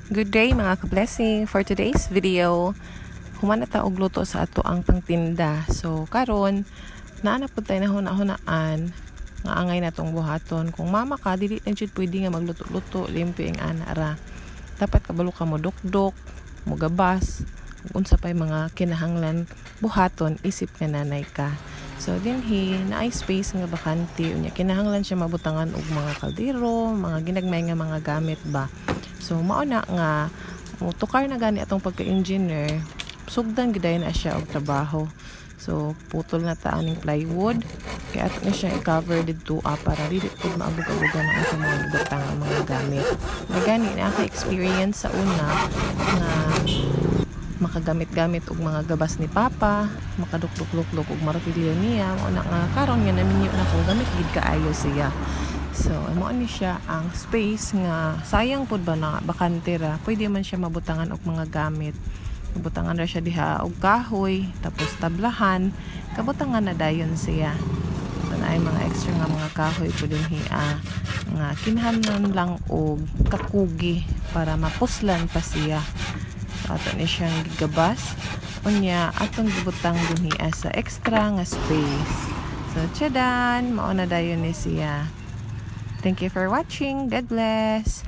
Good day mga ka-blessing. For today's video, humana ta og luto sa ato ang pangtinda. So karon naana pud tay na hunaan nga angay natong buhaton. Kung mama ka dili na jud pwede nga magluto-luto, limpyo ang ana ra. Dapat kabalo ka mo dukdok, mo gabas, ug unsa pay mga kinahanglan buhaton isip nga nanay ka. So dinhi naay space nga bakante unya kinahanglan siya mabutangan og mga kaldero, mga ginagmay nga mga gamit ba. So mao na nga tukar na gani atong pagka-engineer, sugdan giday na siya og trabaho. So putol na ta aning plywood kaya ato na siya i-cover didto para dili pud maabog-abogan ang sa mga butang ang mga gamit. Nagani na ka-experience sa una nga makagamit-gamit og mga gabas ni Papa, makadukduk-lukluk og martilyo niya, mao na nga karon nga naminyo na ko gamit gid kaayo siya. So, amo ni siya ang space nga sayang pud ba na bakante ra. Pwede man siya mabutangan og mga gamit. Mabutangan ra siya diha og kahoy, tapos tablahan, kabutangan na dayon siya. Tanay mga extra nga mga kahoy pud dinhi nga kinahanglan lang og kakugi para mapuslan pa siya. So, ato ni siyang gigabas. Unya atong gibutang dinhi sa extra nga space. So, tsadan, mao na dayon ni siya. Thank you for watching. God bless.